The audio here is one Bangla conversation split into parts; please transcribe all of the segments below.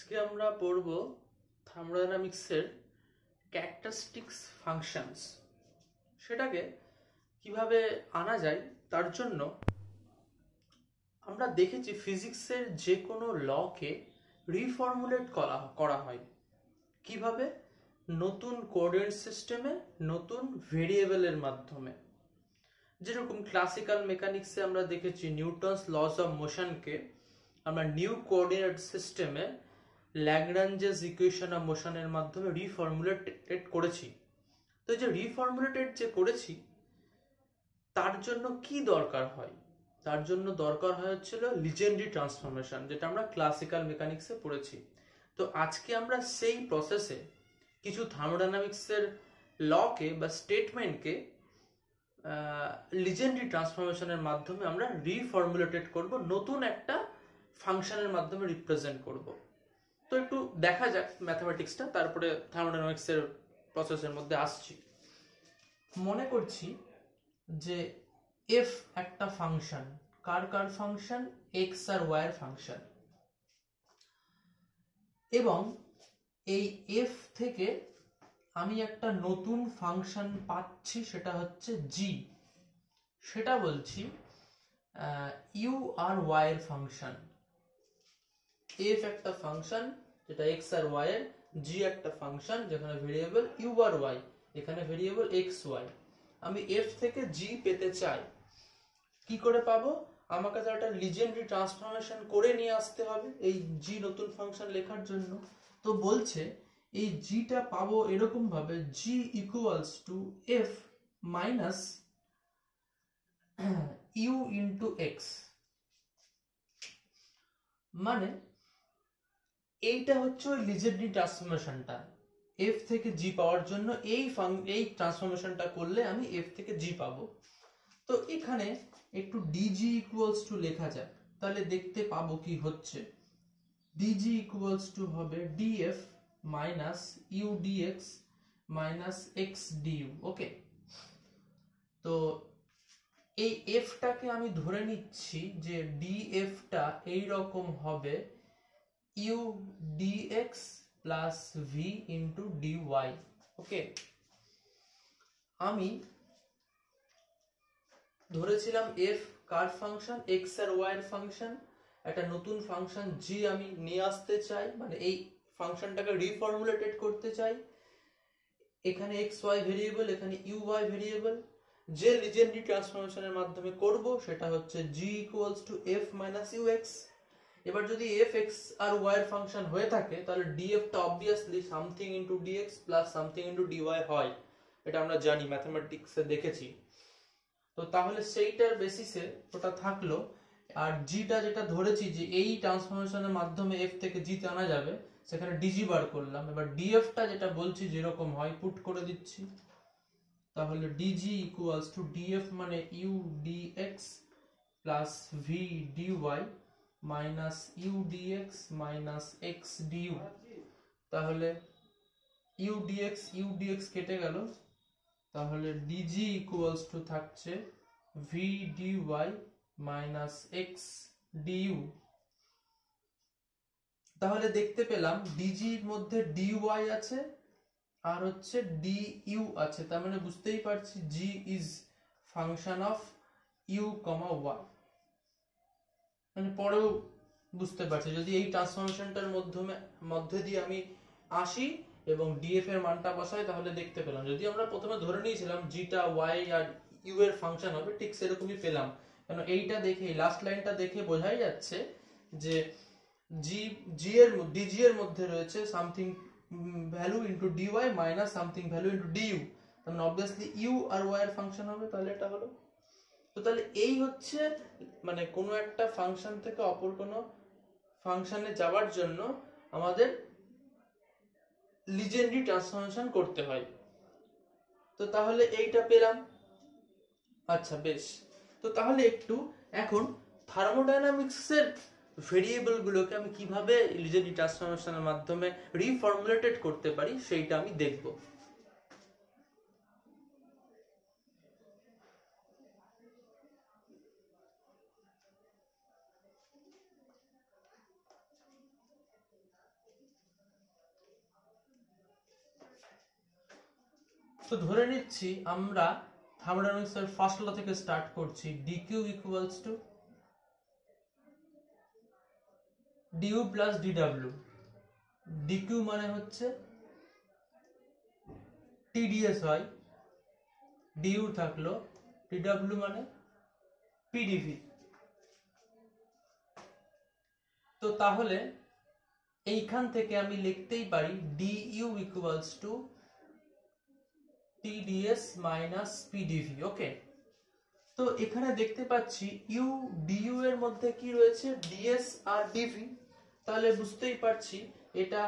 আজকে আমরা পড়ব থার্মোডাইনামিক্সের ক্যারেক্টারিস্টিক্স ফাংশনস। সেটাকে কিভাবে আনা যায় তার জন্য আমরা দেখেছি ফিজিক্সের যে কোনো লকে রিফর্মুলেট করা হয় কিভাবে, নতুন কোঅর্ডিনেট সিস্টেমে নতুন ভেরিয়েবলের মাধ্যমে। যেরকম ক্লাসিক্যাল মেকানিক্সে আমরা দেখেছি নিউটনস লস অফ মোশনকে আমরা নিউ কোঅর্ডিনেট সিস্টেমে ল্যাগ্রাঞ্জেস ইকুয়েশন অফ মোশনের মাধ্যমে রিফর্মুলেটেড করেছি। তো এই যে রিফর্মুলেটেড যে করেছি তার জন্য কি দরকার হয়, তার জন্য দরকার হয় হচ্ছিল লিজেন্ডারি ট্রান্সফরমেশন, যেটা আমরা ক্লাসিক্যাল মেকানিক্সে পড়েছি। তো আজকে আমরা সেই প্রসেসে কিছু থার্মোডাইনামিক্সের লকে বা স্টেটমেন্টকে লিজেন্ডারি ট্রান্সফরমেশনের মাধ্যমে আমরা রিফর্মুলেটেড করব, নতুন একটা ফাংশনের মাধ্যমে রিপ্রেজেন্ট করব। তো একটু দেখা যাক ম্যাথমেটিক্সটা, তারপরে থার্মোডাইনামিক্সের প্রসেসের মধ্যে আসছি। মনে করছি যে এফ একটা ফাংশন, কার ফাংশন, এক্স আর ওয়াই এর ফাংশন, এবং এই এফ থেকে আমি একটা নতুন ফাংশন পাচ্ছি, সেটা হচ্ছে জি। সেটা বলছি ইউ আর ওয়াই এর ফাংশন। এফ একটা ফাংশন যেটা এক্স আর ওয়াই এর, জি একটা ফাংশন যেখানে ভেরিয়েবল ইউ আর ওয়াই, এখানে ভেরিয়েবল এক্স ওয়াই। আমি এফ থেকে জি পেতে চাই, কি করে পাবো? আমাকে তো একটা লিজেন্ডারি ট্রান্সফরমেশন করে নিয়ে আসতে হবে এই জি নতুন ফাংশন লেখার জন্য। তো বলছে এই জিটা পাবো এরকম ভাবে, G equals to F minus U into X. মানে এইটা হচ্ছে ওই লিজেন্ডারি ট্রান্সফরমেশনটা। এফ থেকে জি পাওয়ার জন্য এই ট্রান্সফরমেশনটা করলে আমি এফ থেকে জি পাবো। তো এখানে একটু ডিজি ইকুয়ালস টু লেখা যাক, তাহলে দেখতে পাবো কি হচ্ছে। ডিজি ইকুয়ালস টু হবে DF minus U dx minus X DU. Okay, তো এই এফটাকে আমি ধরে নিচ্ছি যে ডিএফটা এইরকম হবে U dx plus V into DY. Okay, আমি ধরেছিলাম এফ কার ফাংশন, এক্স আর ওয়াই এর ফাংশন, একটা নতুন ফাংশন জি আমি নিয়ে আসতে চাই, মানে এই ফাংশনটাকে রিফর্মুলেটেড করতে চাই। এখানে এক্স ওয়াই ভেরিয়েবল, এখানে ইউ ওয়াই ভেরিয়েবল। যে লিজেন্ডারি ট্রান্সফরমেশনের মাধ্যমে করব সেটা হচ্ছে G equals to F minus U X. এবার যদি এফ এক্স আর ওয়াই এর ফাংশন হয়ে থাকে তাহলে ডিএফটা obviously something into DX plus something into DY হয়, এটা আমরা জানি, ম্যাথমেটিক্সে দেখেছি। তো তাহলে সেইটার বেসিসে ওটা থাকলো। আর জিটা যেটা ধরেছি যে এই ট্রান্সফরমেশনের মাধ্যমে এফ থেকে জি তে আনা যাবে, সেখানে ডিজি বার করলাম। এবার ডিএফটা যেটা বলছি যেরকম হয় পুট করে দিচ্ছি, তাহলে ডিজি ইকুয়ালস টু ডিএফ মানে U dx plus V D Y minus U dx minus X D U. তাহলে ইউ ডিএক্স কেটে গেল, তাহলে ডিজি ইকুয়ালস টু থাকছে V D Y minus X D U. তাহলে দেখতে পেলাম ডিজির মধ্যে ডিওয়াই আছে আর হচ্ছে ডিইউ আছে, তার মানে বুঝতেই পারছি G is function of U comma Y. মানে পরেও বুঝতে পারছি যদি এই ট্রান্সফরমেশনটার মধ্যে দিয়ে আমি আসি এবং ডিএফ এর মানটা বসাই, তাহলে দেখতে পেলাম যদি আমরা প্রথমে ধরে নিয়েছিলাম জিটা ওয়াই আর ইউ এর ফাংশন হবে, ঠিক সেরকমই পেলাম। কারণ এইটা দেখে, লাস্ট লাইনটা দেখে বোঝাই যাচ্ছে যে ডিজি এর মধ্যে রয়েছে something value into D Y minus something value into D U, তাহলে অবভিয়াসলি ইউ আর ওয়াই এর ফাংশন হবে। তাহলে এটা হলো। তো তাহলে এই হচ্ছে মানে কোনো একটা ফাংশন থেকে অপর কোনো ফাংশনে যাওয়ার জন্য আমাদের লিজেন্ডারি ট্রান্সফরমেশন করতে হয়। তো তাহলে এইটা পেলাম। আচ্ছা বেশ, তো তাহলে একটু এখন থার্মোডাইনামিক্সের ভেরিয়েবল গুলোকে আমি কিভাবে লিজেন্ডারি ট্রান্সফরমেশনের মাধ্যমে রিফর্মুলেটেড করতে পারি সেইটা আমি দেখব। তো ধরে নিচ্ছি আমরা থার্মোডাইনামিক্সের ফার্স্ট ল থেকে স্টার্ট করছি, dq equals to du plus dw। dq মানে হচ্ছে tds হয়, du থাকলো, dw মানে pdv। তো তাহলে এইখান থেকে আমি লিখতেই পারি du equals to tds minus pdv। ওকে, তো এখানে দেখতে পাচ্ছি u du এর মধ্যে কি রয়েছে, ds আর dv। তাহলে বুঝতেই পারছি এটা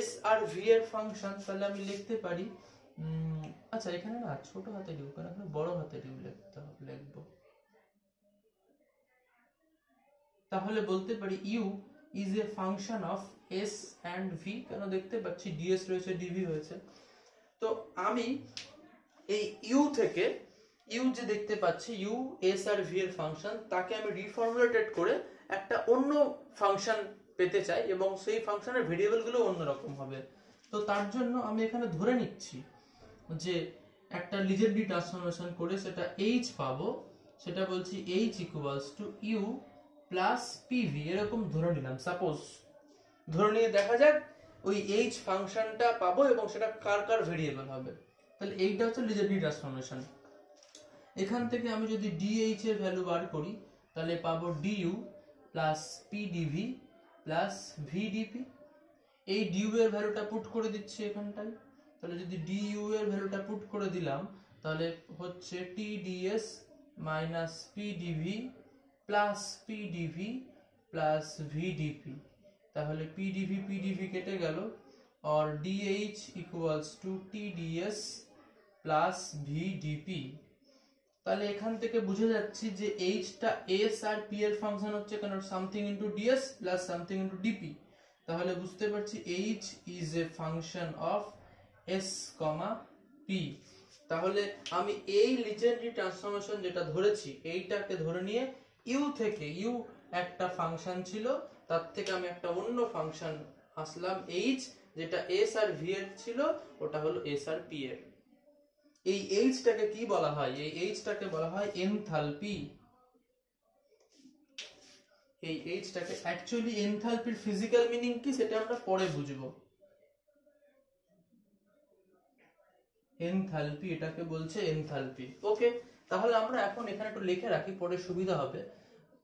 s আর v এর ফাংশন। তাহলে আমি লিখতে পারি আচ্ছা এখানে না ছোট হাতে ডিউ কেন, এখানে বড় হাতে ডিউ লিখতে হবে, লিখবো। তাহলে বলতে পারি u is a function of s and v, কেন দেখতে পাচ্ছি ds রয়েছে dv হয়েছে। তো আমি এই u থেকে u যে দেখতে পাচ্ছি u s আর v এর ফাংশন, তাকে আমি রিফর্মুলেটেড করে একটা অন্য ফাংশন পেতে চাই এবং সেই ফাংশনের ভেরিয়েবল গুলো অন্যরকম হবে। তো তার জন্য আমি এখানে ধরে নিচ্ছি যে একটা লিজেন্ডারি ট্রান্সফরমেশন করে সেটা h পাবো, সেটা বলছি h equals to u plus pv, এরকম ধরে নিলাম। সাপোজ ধরে নিয়ে দেখা যাক ওই h ফাংশনটা পাবো এবং সেটা কার কার ভেরিয়েবল হবে। তাহলে এইটা হচ্ছে লিজেন্ডারি ট্রান্সফরমেশন। এখান থেকে আমি যদি dh এর ভ্যালু বার করি তাহলে পাবো du plus pdv plus vdp। এই du এর ভ্যালুটা পুট করে দিচ্ছি এখানটায়। তাহলে যদি du এর ভ্যালুটা পুট করে দিলাম তাহলে হচ্ছে tds minus pdv plus pdv plus vdp। তাহলে pdv pdv কেটে গেল, और dh equals to tds plus vdp। তাহলে এখান থেকে বুঝে যাচ্ছি যে h টা s আর p এর ফাংশন হচ্ছে, কারণ something into ds plus something into dp। তাহলে বুঝতে পারছি h is a function of s, p। তাহলে আমি এই লিজেন্ডারি ট্রান্সফরমেশন যেটা ধরেছি এইটাকে ধরে নিয়ে u থেকে, u একটা ফাংশন ছিল, তার থেকে আমি একটা অন্য ফাংশন আসলাম h, যেটা s আর v এর ছিল, ওটা হলো s আর p এর। এই h টাকে কি বলা হয়, এই h টাকে বলা হয় এনথালপি। এই h টাকে অ্যাকচুয়ালি এনথালপির ফিজিক্যাল মিনিং কি সেটা আমরা পরে বুঝবো। এনথালপি, এটাকে বলছে এনথালপি। ওকে, তাহলে আমরা এখন এখানে একটু লিখে রাখি, পরে সুবিধা হবে।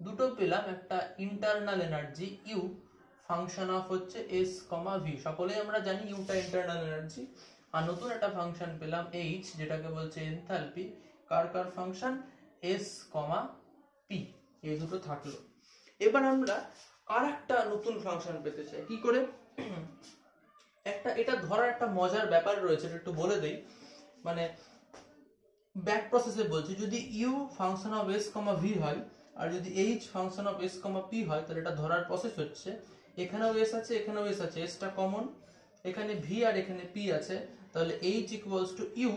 দুটো পেলাম, একটা internal energy U function of হচ্ছে s, v। সকলেই আমরা জানি ইউটা ইন্টারনাল এনার্জি। আর নতুন একটা ফাংশন পেলাম h, যেটাকে বলছে এনথালপি। কার কার ফাংশন, s, p। এই দুটো থাকলো। এবার আমরা আরেকটা নতুন ফাংশন পেতে চাই। কি করে? একটা এটা ধরার একটা মজার ব্যাপার রয়েছে, একটু বলে দেই। মানে ব্যাক প্রসেসে বলছি, যদি u function of s, v হয় আর যদি h function of s, p হয়, তাহলে এটা ধরার প্রসেস হচ্ছে এখানেও s আছে, এখানেও s আছে, s টা কমন, এখানে v আর এখানে p আছে। তাহলে h ইকুয়ালস টু u,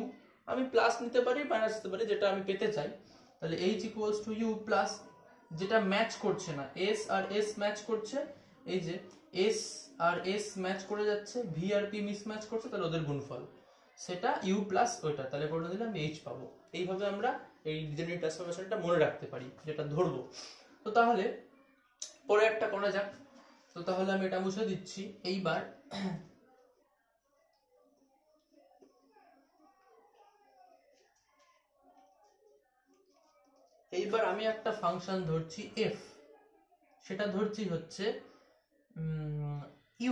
আমি প্লাস নিতে পারি মাইনাস নিতে পারি, যেটা আমি পেতে চাই। তাহলে h equals to u plus, যেটা ম্যাচ করছে না, s আর s ম্যাচ করছে, এই যে s আর s ম্যাচ করে যাচ্ছে, v আর p মিসম্যাচ করছে, তাহলে ওদের গুণফল, সেটা u প্লাস ওইটা। তাহলে করে দিলে আমি h পাবো। এইভাবে আমরা এই লিজেন্ডারি ট্রান্সফরমেশনটা মনে রাখতে পারি, যেটা ধরবো। তো তাহলে পরে একটা করা যাক। তো তাহলে আমি এটা মুছে দিচ্ছি। এইবার আমি একটা ফাংশন ধরছি f, সেটা ধরছি হচ্ছে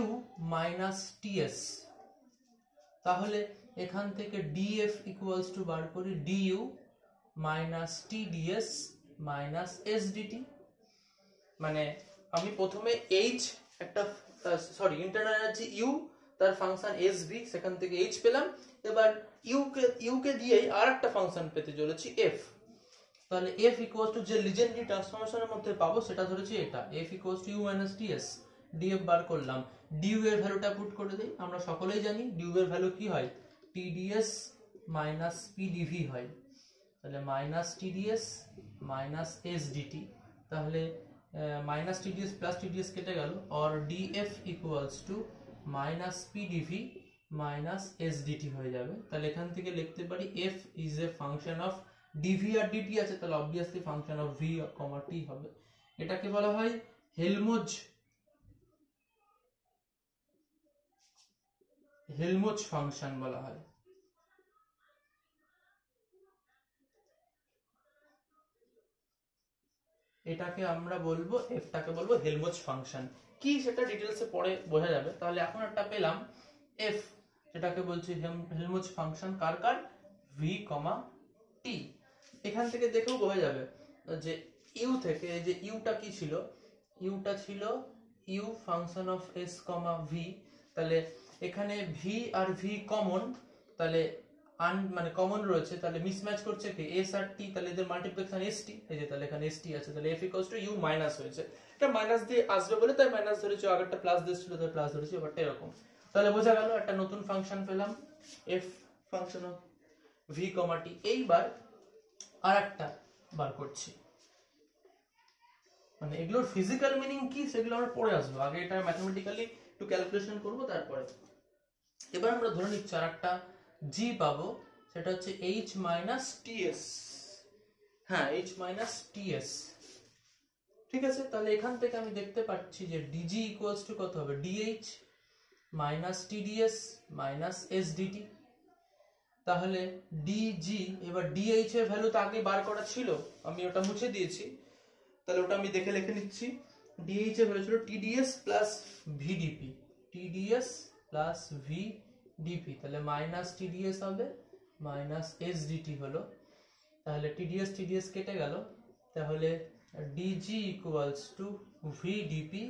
u মাইনাস ts। তাহলে এখান থেকে df ইকুয়ালস টু বার করি du minus tds minus sdt। মানে আমি প্রথমে h একটা ইন্টারনাল এনার্জি u, তার ফাংশন sv, সেখান থেকে h পেলাম। এবার u কে দিয়ে আর একটা ফাংশন পেতে চলেছি f। তাহলে f ইকুয়ালস টু যে লিজেন্ডারি ট্রান্সফরমেশনের মধ্যে পাবো সেটা ধরেছি এটা, f equals to u minus ts। df বার করলাম, du এর ভ্যালুটা পুট করে দেই। আমরা সকলেই জানি du এর ভ্যালু কি হয়, tds মাইনাস pdv হয়। তাহলে মাইনাস tds মাইনাস sdt। তাহলে মাইনাস tds প্লাস tds কেটে গেল, और df equals to minus pdv minus S D T হয়ে যাবে। তাহলে এখান থেকে লিখতে পারি F is a function of D V আর ডিটি আছে, তাহলে obviously function of V comma T হবে। এটাকে বলা হয় হেলমোজ ফাংশন বলা হয়। এটাকে আমরা বলবো, এফটাকে বলবো হেলমোজ ফাংশন। কি সেটা ডিটেলসে পরে বোঝা যাবে। তাহলে এখন একটা পেলাম এফ, যেটাকে বলছি হেলমোজ ফাংশন কার কার, ভি কমা টি। এখান থেকে দেখেও বোঝা যাবে যে ইউ থেকে, যে ইউটা কি ছিল, ইউটা ছিল U function of S comma V. তাহলে এখানে ভি আর ভি কমন, তাহলে মানে কমন রয়েছে, তাহলে মিসম্যাচ করছে কি এস আর টি, তাহলে এদের মাল্টিপ্লিকেশন এস টি, এই যে তাহলে এখানে এস টি আছে, তাহলে F equals to U minus হয়েছে। এটা মাইনাস দিয়ে আসবে বলে তাই মাইনাস ধরেছি, আগেরটা প্লাস দিয়েছিল তাই প্লাস ধরেছি, ব্যাপারটা এরকম। তাহলে বোঝা গেল একটা নতুন ফাংশন পেলাম F function of V comma টি। এইবার আরেকটা বার করছি, মানে এগুলোর ফিজিক্যাল মিনিং কি সেগুলো আমরা পরে আসবো, আগে এটা ম্যাথমেটিক্যালি একটু ক্যালকুলেশন করবো তারপরে। এবার আমরা ধরে নিচ্ছি আরেকটা জি পাবো, সেটা হচ্ছে এইচ মাইনাস টিএস। হ্যাঁ, এইচ মাইনাস টিএস, ঠিক আছে। তাহলে এখান থেকে আমি দেখতে পাচ্ছি যে ডিজি ইকুয়ালস টু কত হবে, DH minus TDS minus SDT. তাহলে ডিজি, এবার ডিএইচ এর ভ্যালু তো আগে বার করা ছিল, আমি ওটা মুছে দিয়েছি, তাহলে ওটা আমি দেখে লিখে নিচ্ছি। ডিএইচ এর ভ্যালু ছিল TDS plus VDP, TDS plus VDP, তাহলে মাইনাস টিডিএস হবে মাইনাস এসডিটি হলো। তাহলে টিডিএস টিডিএস কেটে গেল, তাহলে DG equals to VDP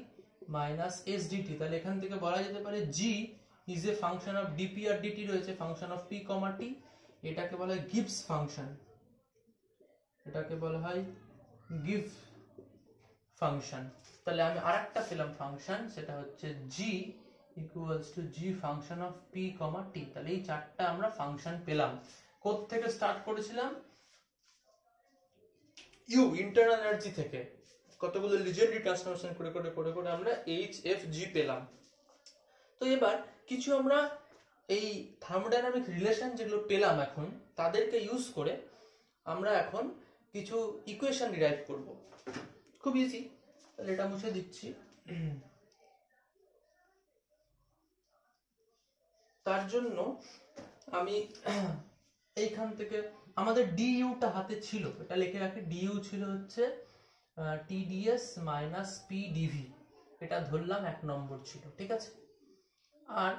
minus SDT. তাহলে এখান থেকে বলা যেতে পারে G is a function of DP আর ডিটি রয়েছে, function of P comma T. এটাকে বলা হয় গিভস ফাংশন, এটাকে বলা হয় গিভ ফাংশন। তাহলে আমি আরেকটা পেলাম ফাংশন, সেটা হচ্ছে G equals to G function of P comma T. তাহলে এই চারটা আমরা ফাংশন পেলাম। কোথা থেকে স্টার্ট করেছিলাম, ইউ ইন্টারনাল এনার্জি থেকে কতগুলো লিজেন্ডারি ট্রান্সফরমেশন করে করে করে করে আমরা এইচ এফ জি পেলাম। তো এবার কিছু আমরা এই থার্মোডাইনামিক রিলেশন যেগুলো পেলাম এখন, তাদেরকে ইউজ করে আমরা এখন কিছু ইকুয়েশন ডিরাইভ করব। খুব ইজি, তাহলে এটা মুছে দিচ্ছি। তার জন্য আমি এইখান থেকে, আমাদের ডিইউটা হাতে ছিল, এটা লিখে রাখি। ডিইউ ছিল হচ্ছে টিডিএস মাইনাস পি ডিভি, এটা ধরলাম 1 নম্বর ছিল, ঠিক আছে। আর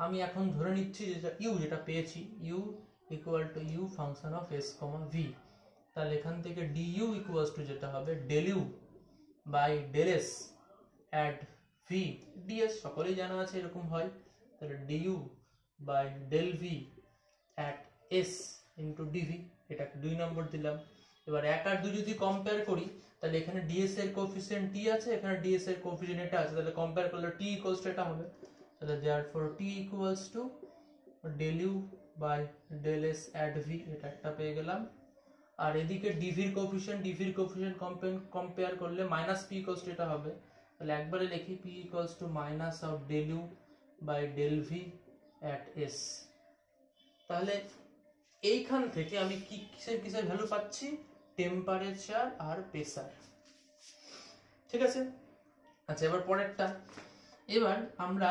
আমি এখন ধরে নিচ্ছি যে ইউ যেটা পেয়েছি, U equal to U function of S comma V. তাহলে এখান থেকে ডিইউ ইকুয়ালস টু যেটা হবে del U by del S at V D S, সকলেই জানা আছে এরকম হয়। তাহলে D U by del V at S into D V, এটাকে 2 নম্বর দিলাম। এবার 1 আর 2 যদি কম্পেয়ার করি, তাহলে এখানে ডিএস এর কোএফিসিয়েন্ট টি আছে, এখানে ডিএস এর কোএফিসিয়েন্ট এটা আছে, তাহলে কম্পেয়ার করলে টি ইকুয়ালস টু এটা হবে। তাহলে therefore T equals to del U by del S at V, এটা একটা পেয়ে গেলাম। আর এদিকে ডিভির কোএফিসিয়েন্ট কম্পেয়ার করলে মাইনাস পি ইকুয়ালস টু এটা হবে। তাহলে একবারে লিখি P equals to minus of del U by del V at S. তাহলে এইখান থেকে আমি কিসের কিসের ভ্যালু পাচ্ছি, টেম্পারেচার আর প্রেসার, ঠিক আছে। আচ্ছা, এবার পরেরটা, এবার আমরা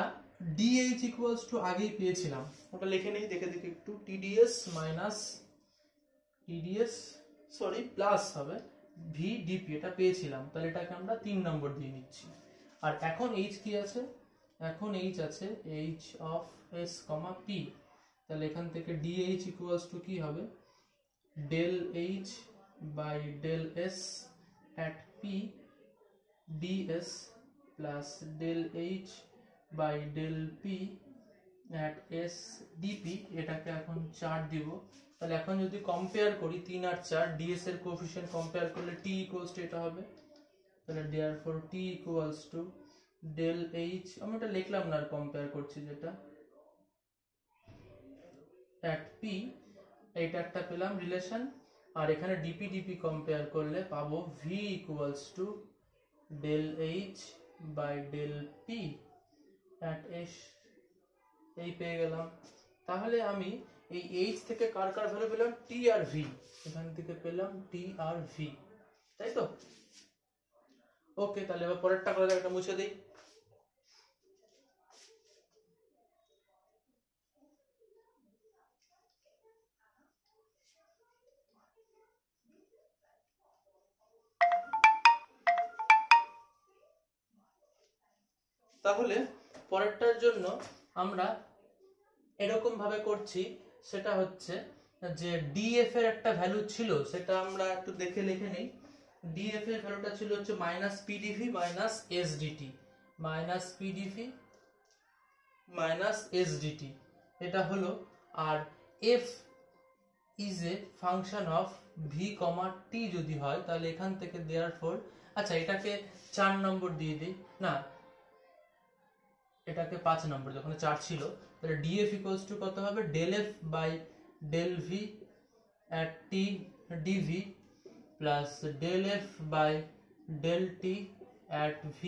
ডিএইচ ইকুয়ালস টু আগেই পেয়েছিলাম, ওটা লিখে নেই, দেখে দেখে একটু। টিডিএস মাইনাস টিডিএস প্লাস হবে ভিডিপি, এটা পেয়েছিলাম, তাহলে এটাকে আমরা 3 নম্বর দিয়ে নিচ্ছি। আর এখন এইচ কি আছে, এখন এইচ আছে H of S comma P. তাহলে এখান থেকে ডিএইচ ইকুয়ালস টু কি হবে, del H by del S at P D S plus del H by del P at S D P. এটাকে এখন 4 দিব। তাহলে এখন যদি কম্পেয়ার করি 3 আর 4, ডিএস এর কোএফিসিয়েন্ট কম্পেয়ার করলে টি ইকুয়ালস টু এটা হবে। তাহলে therefore T equals to del H, আমি এটা লিখলাম না, আর কম্পেয়ার করছি যেটা, অ্যাট পি, এইটা একটা পেলাম রিলেশন। আর এখানে ডিপি ডিপি কম্পেয়ার করলে পাবো V equals to del H by del P at S এই পেয়ে গেলাম। তাহলে আমি এই এইচ থেকে কার কার ভ্যালু পেলাম, টি আর ভি, এখান থেকে পেলাম টি আর ভি, তাই তো? ওকে, তাহলে এবার পরেরটা করে একটা মুছে দিই। তাহলে পরেরটার জন্য আমরা এরকম ভাবে করছি, সেটা হচ্ছে যে ডিএফ এর একটা ভ্যালু ছিল, সেটা আমরা একটু দেখে লিখে নেই। ডিএফ এর ভ্যালুটা ছিল হচ্ছে minus PDV minus SDT, minus PDV minus SDT, এটা হলো। আর F is a function of V comma T যদি হয়, তাহলে এখান থেকে দেয়ার ফোর, আচ্ছা এটাকে 4 নম্বর দিয়ে দিই, না এটাকে 5 নম্বর, যখন 4 ছিল, তাহলে ডিএফ ইকুয়ালস টু কত হবে, del F by del V at t dv plus del F by del T at v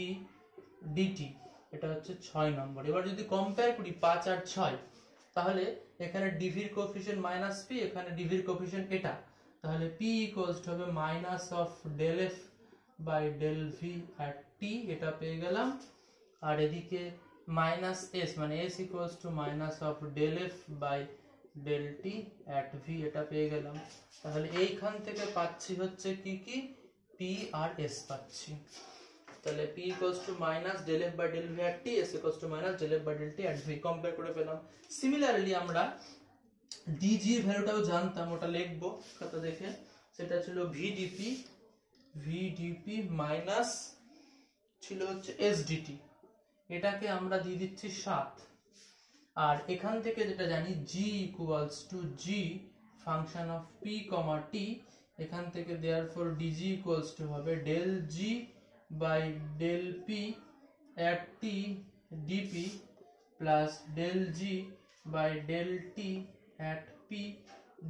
dt, এটা হচ্ছে 6 নম্বর। এবার যদি কম্পেয়ার করি 5 আর 6, তাহলে এখানে dv এর কোএফিসিয়েন্ট মাইনাস p, এখানে dv এর কোএফিসিয়েন্ট এটা, তাহলে p ইকুয়ালস টু হবে minus of del F by del V at t, এটা পেয়ে গেলাম। আর এদিকে মাইনাস এস, মানে S equals to minus of del F by del T at v, এটা পেয়ে গেলাম। তাহলে এইখান থেকে পাচ্ছি হচ্ছে কি কি, পি আর এস পাচ্ছি। তাহলে p equals to minus del F by del V at t, s equals to minus del F by del T at v, compare করে পেলাম। সিমিলারলি আমরা dg এর ভ্যালুটাও জানতাম, ওটা লিখবো খাতা দেখে, সেটা ছিল vdp মাইনাস ছিল হচ্ছে sdt, এটাকে আমরা দিয়ে দিচ্ছি 7। আর এখান থেকে যেটা জানি g equals to g function of p comma t, এখান থেকে দেয়ারফর dg ইকুয়ালস টু হবে del g by del p at t dp plus del g by del t at p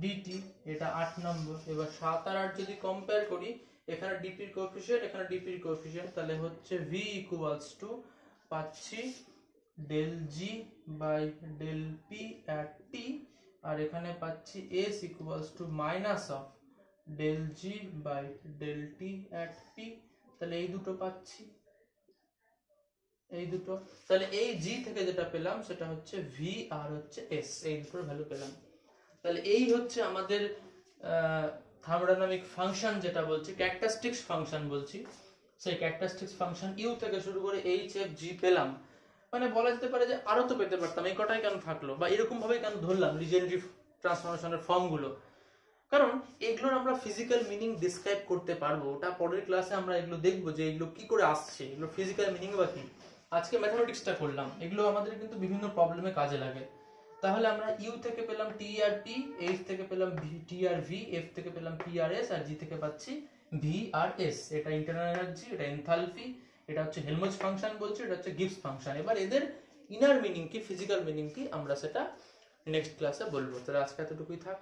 dt, এটা 8 নম্বর। এবার 7 আর 8 যদি কম্পেয়ার করি, এখানে dp এর কোএফিসিয়েন্ট, এখানে dp এর কোএফিসিয়েন্ট, তাহলে হচ্ছে v ইকুয়ালস টু পাচ্ছি del G by del P at t, আর এখানে পাচ্ছি s equals to minus of del G by del T at p, তাহলে এই দুটো পাচ্ছি, এই দুটো। তাহলে এই g থেকে যেটা পেলাম সেটা হচ্ছে v আর হচ্ছে s, এই দুটোর ভ্যালু পেলাম। তাহলে এই হচ্ছে আমাদের থার্মোডাইনামিক ফাংশন, যেটা বলছি ক্যারেক্টারিস্টিক্স ফাংশন বলছি, সেই ক্যারেক্টারিস্টিক্স ফাংশন ইউ থেকে শুরু করে এইচ এফ জি পেলাম। মানে বলা যেতে পারে যে আরো তো পেতে পারতাম, এই কটাই কেন থাকলো, বা এরকম ভাবে কেন ধরলাম লিজেন্ডারি ট্রান্সফরমেশনের ফর্মগুলো, কারণ এগুলোর আমরা ফিজিক্যাল মিনিং ডিসক্রাইব করতে পারবো, ওটা পরের ক্লাসে আমরা এগুলো দেখবো যে এগুলো কি করে আসছে, এগুলো ফিজিক্যাল মিনিং বা কি। আজকে ম্যাথমেটিক্সটা করলাম, এগুলো আমাদের কিন্তু বিভিন্ন প্রবলেমে কাজে লাগে। তাহলে আমরা ইউ থেকে পেলাম টি আর টি, এইচ থেকে পেলাম টি আর ভি, এফ থেকে পেলাম পি আর এস, আর জি থেকে পাচ্ছি ভি আর এস। এটা ইন্টারনাল এনার্জি, এটা এনথালপি, এটা হচ্ছে হেলমহোল্টজ ফাংশন বলছে, এটা হচ্ছে গিবস ফাংশন। এবার এদের ইনার মিনিং কি, ফিজিক্যাল মিনিং কি, আমরা সেটা নেক্সট ক্লাসে বলবো। তাহলে আজকে এতটুকুই থাক।